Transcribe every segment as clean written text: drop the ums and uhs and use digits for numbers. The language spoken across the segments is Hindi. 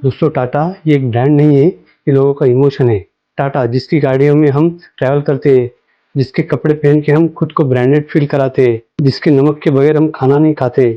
दोस्तों टाटा ये एक ब्रांड नहीं है, ये लोगों का इमोशन है। टाटा जिसकी गाड़ियों में हम ट्रैवल करते हैं, जिसके कपड़े पहन के हम खुद को ब्रांडेड फील कराते हैं, जिसके नमक के बगैर हम खाना नहीं खाते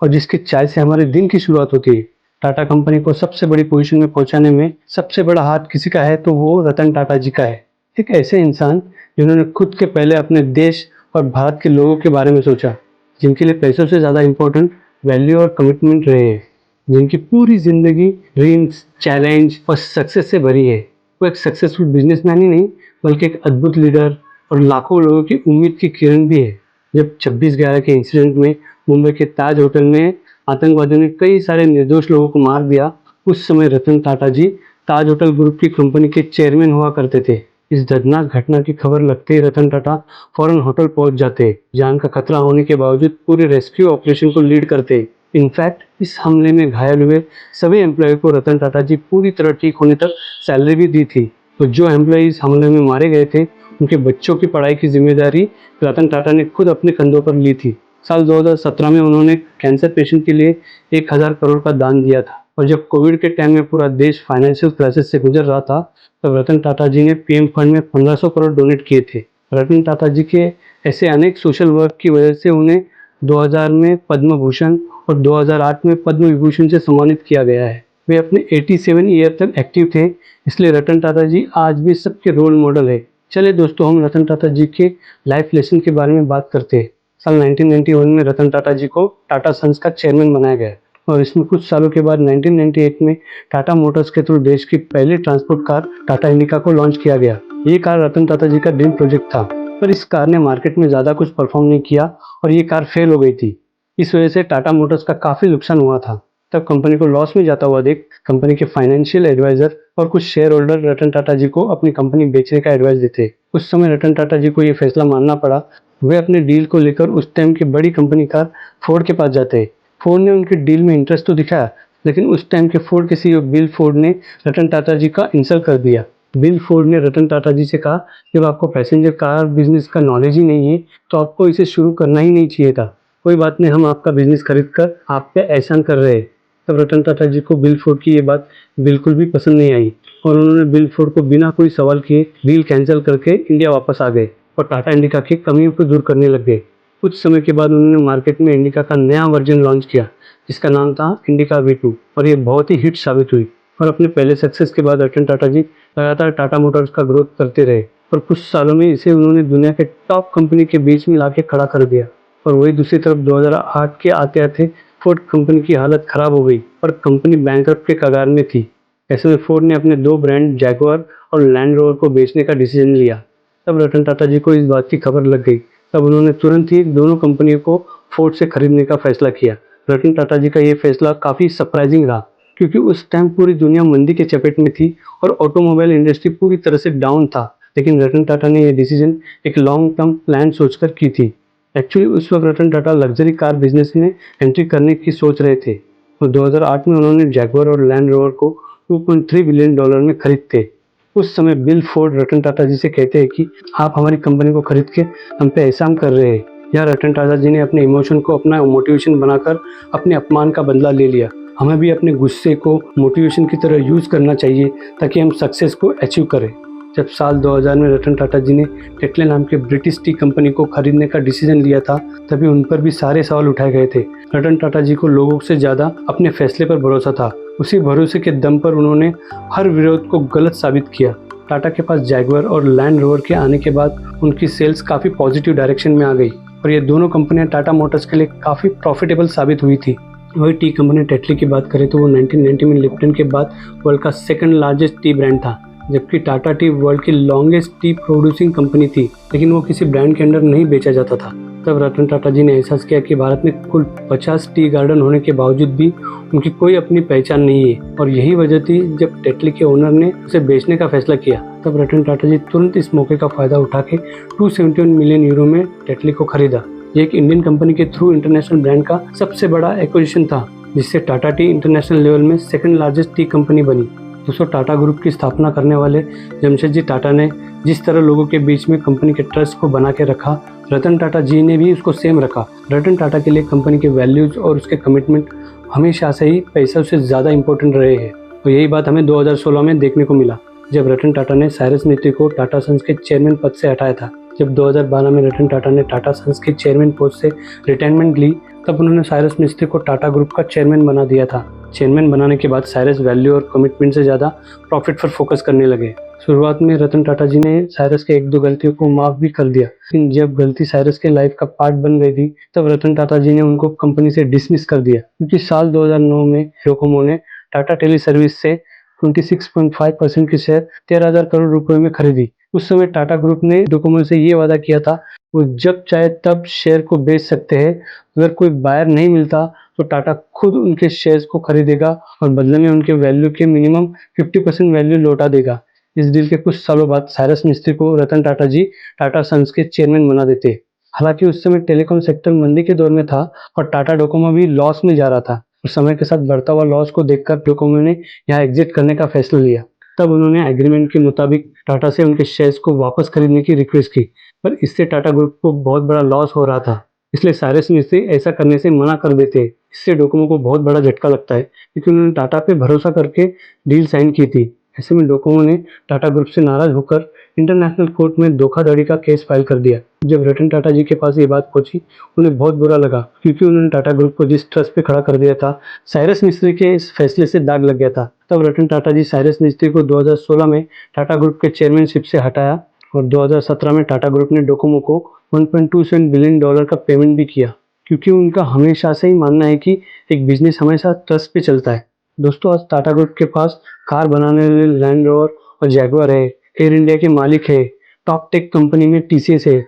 और जिसकी चाय से हमारे दिन की शुरुआत होती है। टाटा कंपनी को सबसे बड़ी पोजीशन में पहुंचाने में सबसे बड़ा हाथ किसी का है तो वो रतन टाटा जी का है। एक ऐसे इंसान जिन्होंने खुद के पहले अपने देश और भारत के लोगों के बारे में सोचा, जिनके लिए पैसों से ज़्यादा इम्पोर्टेंट वैल्यू और कमिटमेंट रहे हैं, जिनकी पूरी जिंदगी ड्रीम्स, चैलेंज और सक्सेस से भरी है। वो एक सक्सेसफुल बिजनेसमैन ही नहीं बल्कि एक अद्भुत लीडर और लाखों लोगों की उम्मीद की किरण भी है। जब 26/11 के इंसिडेंट में मुंबई के ताज होटल में आतंकवादियों ने कई सारे निर्दोष लोगों को मार दिया, उस समय रतन टाटा जी ताज होटल ग्रुप की कंपनी के चेयरमैन हुआ करते थे। इस दर्दनाक घटना की खबर लगते ही रतन टाटा फौरन होटल पहुंच जाते, जान का खतरा होने के बावजूद पूरे रेस्क्यू ऑपरेशन को लीड करते। इनफैक्ट इस हमले में घायल हुए सभी एम्प्लॉय को रतन टाटा जी पूरी तरह ठीक होने तक सैलरी भी दी थी। तो जो एम्प्लॉय इस हमले में मारे गए थे, उनके बच्चों की पढ़ाई की जिम्मेदारी रतन टाटा ने खुद अपने कंधों पर ली थी। साल 2017 में उन्होंने कैंसर पेशेंट के लिए 1000 करोड़ का दान दिया था और जब कोविड के टाइम में पूरा देश फाइनेंशियल क्राइसिस से गुजर रहा था, तब रतन टाटा जी ने पीएम फंड में 1500 करोड़ डोनेट किए थे। रतन टाटा जी के ऐसे अनेक सोशल वर्क की वजह से उन्हें 2000 में पद्म भूषण और 2008 में पद्म विभूषण से सम्मानित किया गया है। वे अपने 87 ईयर तक एक्टिव थे, इसलिए रतन टाटा जी आज भी सबके रोल मॉडल है। चलिए दोस्तों, हम रतन टाटा जी के लाइफ लेसन के बारे में बात करते हैं। साल 1991 में रतन टाटा जी को टाटा सन्स का चेयरमैन बनाया गया और इसमें कुछ सालों के बाद 1998 में टाटा मोटर्स के थ्रू देश की पहली ट्रांसपोर्ट कार टाटा इंडिका को लॉन्च किया गया। ये कार रतन टाटा जी का ड्रीम प्रोजेक्ट था, पर इस कार ने मार्केट में ज़्यादा कुछ परफॉर्म नहीं किया और ये कार फेल हो गई थी। इस वजह से टाटा मोटर्स का काफ़ी नुकसान हुआ था। तब कंपनी को लॉस में जाता हुआ देख कंपनी के फाइनेंशियल एडवाइजर और कुछ शेयर होल्डर रतन टाटा जी को अपनी कंपनी बेचने का एडवाइस देते। उस समय रतन टाटा जी को ये फैसला मानना पड़ा। वे अपने डील को लेकर उस टाइम की बड़ी कंपनी कार फोर्ड के पास जाते। फोर्ड ने उनके डील में इंटरेस्ट तो दिखाया, लेकिन उस टाइम के फोर्ड के सीईओ बिल फोर्ड ने रतन टाटा जी का इंसल्ट कर दिया। बिल फोर्ड ने रतन टाटा जी से कहा, जब आपको पैसेंजर कार बिजनेस का नॉलेज ही नहीं है तो आपको इसे शुरू करना ही नहीं चाहिए था। कोई बात नहीं, हम आपका बिजनेस खरीद कर आप पे एहसान कर रहे हैं। तब रतन टाटा जी को बिल फोर्ड की ये बात बिल्कुल भी पसंद नहीं आई और उन्होंने बिल फोर्ड को बिना कोई सवाल किए डील कैंसिल करके इंडिया वापस आ गए और टाटा इंडिका की कमियों को दूर करने लग गए। कुछ समय के बाद उन्होंने मार्केट में इंडिका का नया वर्जन लॉन्च किया, जिसका नाम था इंडिका V2 और ये बहुत ही हिट साबित हुई। और अपने पहले सक्सेस के बाद रतन टाटा जी लगातार टाटा मोटर्स का ग्रोथ करते रहे और कुछ सालों में इसे उन्होंने दुनिया के टॉप कंपनी के बीच में लाके खड़ा कर दिया। और वही दूसरी तरफ 2008 के आते आते फोर्ड कंपनी की हालत खराब हो गई और कंपनी बैंकरप्ट के कगार में थी। ऐसे में फोर्ड ने अपने दो ब्रांड जैगुआर और लैंड रोवर को बेचने का डिसीजन लिया। तब रतन टाटा जी को इस बात की खबर लग गई। तब उन्होंने तुरंत ही दोनों कंपनियों को फोर्ड से खरीदने का फैसला किया। रतन टाटा जी का ये फैसला काफ़ी सरप्राइजिंग रहा, क्योंकि उस टाइम पूरी दुनिया मंदी के चपेट में थी और ऑटोमोबाइल इंडस्ट्री पूरी तरह से डाउन था। लेकिन रतन टाटा ने यह डिसीजन एक लॉन्ग टर्म प्लान सोचकर की थी। एक्चुअली उस वक्त Ratan Tata luxury car business में एंट्री करने की सोच रहे थे और 2008 में उन्होंने जैगुआर और लैंड रोवर को $2.3 बिलियन में खरीदते। उस समय बिल फोर्ड रतन टाटा जी से कहते हैं कि आप हमारी कंपनी को खरीद के हम पे एहसान कर रहे हैं। या रतन टाटा जी ने अपने इमोशन को अपना मोटिवेशन बनाकर अपने अपमान का बदला ले लिया। हमें भी अपने गुस्से को मोटिवेशन की तरह यूज़ करना चाहिए ताकि हम सक्सेस को अचीव करें। जब साल 2000 में रतन टाटा जी ने टेटले नाम के ब्रिटिश टी कंपनी को खरीदने का डिसीजन लिया था, तभी उन पर भी सारे सवाल उठाए गए थे। रतन टाटा जी को लोगों से ज़्यादा अपने फैसले पर भरोसा था। उसी भरोसे के दम पर उन्होंने हर विरोध को गलत साबित किया। टाटा के पास जैगुआर और लैंड रोवर के आने के बाद उनकी सेल्स काफ़ी पॉजिटिव डायरेक्शन में आ गई और ये दोनों कंपनियां टाटा मोटर्स के लिए काफ़ी प्रॉफिटेबल साबित हुई थी। वही टी कंपनी टेटली की बात करें तो वो 1990 में लिप्टन के बाद वर्ल्ड का सेकंड लार्जेस्ट टी ब्रांड था, जबकि टाटा टी वर्ल्ड की लॉन्गेस्ट टी प्रोड्यूसिंग कंपनी थी, लेकिन वो किसी ब्रांड के अंडर नहीं बेचा जाता था। तब रतन टाटा जी ने एहसास किया कि भारत में कुल 50 टी गार्डन होने के बावजूद भी उनकी कोई अपनी पहचान नहीं है और यही वजह थी जब टेटली के ओनर ने उसे बेचने का फैसला किया। तब रतन टाटा जी तुरंत इस मौके का फायदा उठा के 271 मिलियन यूरो में टेटली को खरीदा। ये एक इंडियन कंपनी के थ्रू इंटरनेशनल ब्रांड का सबसे बड़ा एक्विजिशन था, जिससे टाटा टी इंटरनेशनल लेवल में सेकंड लार्जेस्ट टी कंपनी बनी। दोस्तों, टाटा ग्रुप की स्थापना करने वाले जमशेदजी टाटा ने जिस तरह लोगों के बीच में कंपनी के ट्रस्ट को बना के रखा, रतन टाटा जी ने भी उसको सेम रखा। रतन टाटा के लिए कंपनी के वैल्यूज और उसके कमिटमेंट हमेशा से ही पैसों से ज़्यादा इम्पोर्टेंट रहे हैं। और यही बात हमें 2016 में देखने को मिला, जब रतन टाटा ने साइरस मिस्त्री को टाटा सन्स के चेयरमैन पद से हटाया था। जब 2012 में रतन टाटा ने टाटा सन्स के चेयरमैन पोस्ट से रिटायरमेंट ली, तब उन्होंने साइरस मिस्त्री को टाटा ग्रुप का चेयरमैन बना दिया था। चेयरमैन बनाने के बाद साइरस वैल्यू और कमिटमेंट से ज़्यादा प्रॉफिट पर फोकस करने लगे। शुरुआत में रतन टाटा जी ने साइरस के 1-2 गलतियों को माफ़ भी कर दिया, लेकिन जब गलती साइरस के लाइफ का पार्ट बन गई थी, तब रतन टाटा जी ने उनको कंपनी से डिसमिस कर दिया। क्योंकि साल 2009 में डोकोमो ने टाटा टेली सर्विस से 26.5% के शेयर 13,000 करोड़ रुपए में खरीदी। उस समय टाटा ग्रुप ने डोकोमो से ये वादा किया था, वो जब चाहे तब शेयर को बेच सकते हैं। अगर कोई बायर नहीं मिलता तो टाटा खुद उनके शेयर्स को खरीदेगा और बदले में उनके वैल्यू के मिनिमम 50% वैल्यू लौटा देगा। इस डील के कुछ सालों बाद साइरस मिस्त्री को रतन टाटा जी टाटा सन्स के चेयरमैन बना देते। हालांकि उस समय टेलीकॉम सेक्टर मंदी के दौर में था और टाटा डोकोमो भी लॉस में जा रहा था। समय के साथ बढ़ता हुआ लॉस को देखकर डोकोमो ने यहाँ एग्जिट करने का फैसला लिया। तब उन्होंने एग्रीमेंट के मुताबिक टाटा से उनके शेयर्स को वापस खरीदने की रिक्वेस्ट की, पर इससे टाटा ग्रुप को बहुत बड़ा लॉस हो रहा था, इसलिए साइरस मिस्त्री ऐसा करने से मना कर देते। इससे डोकोमो को बहुत बड़ा झटका लगता है, क्योंकि उन्होंने टाटा पे भरोसा करके डील साइन की थी। ऐसे में डोकोमो ने टाटा ग्रुप से नाराज होकर इंटरनेशनल कोर्ट में धोखाधड़ी का केस फाइल कर दिया। जब रतन टाटा जी के पास ये बात पहुंची, उन्हें बहुत बुरा लगा, क्योंकि उन्होंने टाटा ग्रुप को जिस ट्रस्ट पे खड़ा कर दिया था, साइरस मिस्त्री के इस फैसले से दाग लग गया था। तब रतन टाटा जी साइरस मिस्त्री को 2016 में टाटा ग्रुप के चेयरमैनशिप से हटाया और 2017 में टाटा ग्रुप ने डोकोमो को $1.27 बिलियन का पेमेंट भी किया, क्योंकि उनका हमेशा से ही मानना है कि एक बिजनेस हमेशा ट्रस्ट पे चलता है। दोस्तों, आज टाटा ग्रुप के पास कार बनाने वाले लैंड रोवर और जैगुआर है, एयर इंडिया के मालिक है, टॉप टेक कंपनी में TCS है।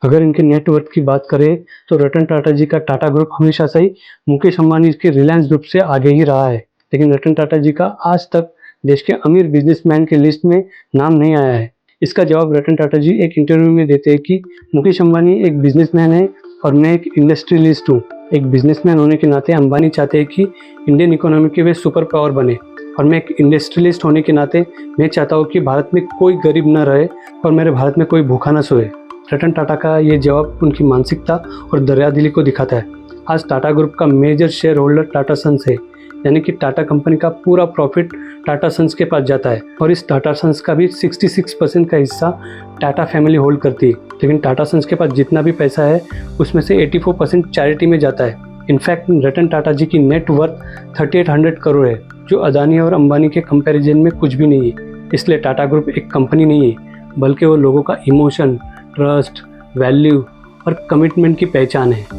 अगर इनके नेटवर्थ की बात करें तो रतन टाटा जी का टाटा ग्रुप हमेशा से ही मुकेश अंबानी के रिलायंस ग्रुप से आगे ही रहा है, लेकिन रतन टाटा जी का आज तक देश के अमीर बिजनेसमैन के लिस्ट में नाम नहीं आया है। इसका जवाब रतन टाटा जी एक इंटरव्यू में देते हैं कि मुकेश अंबानी एक बिजनेसमैन है और मैं एक इंडस्ट्रियलिस्ट हूँ। एक बिजनेसमैन होने के नाते अंबानी चाहते हैं कि इंडियन इकोनॉमी के वे सुपर पावर बने, और मैं एक इंडस्ट्रियलिस्ट होने के नाते मैं चाहता हूँ कि भारत में कोई गरीब न रहे और मेरे भारत में कोई भूखा न सोए। रतन टाटा का ये जवाब उनकी मानसिकता और दरियादिली को दिखाता है। आज टाटा ग्रुप का major share holder Tata Sons है, यानी कि टाटा कंपनी का पूरा प्रॉफिट टाटा सन्स के पास जाता है, और इस टाटा सन्स का भी 66% का हिस्सा टाटा फैमिली होल्ड करती है। लेकिन टाटा सन्स के पास जितना भी पैसा है उसमें से 84% चैरिटी में जाता है। इनफैक्ट रतन टाटा जी की नेट वर्थ 3800 करोड़ है, जो अदानी और अंबानी के कंपैरिजन में कुछ भी नहीं है। इसलिए टाटा ग्रुप एक कंपनी नहीं है, बल्कि वो लोगों का इमोशन, ट्रस्ट, वैल्यू और कमिटमेंट की पहचान है।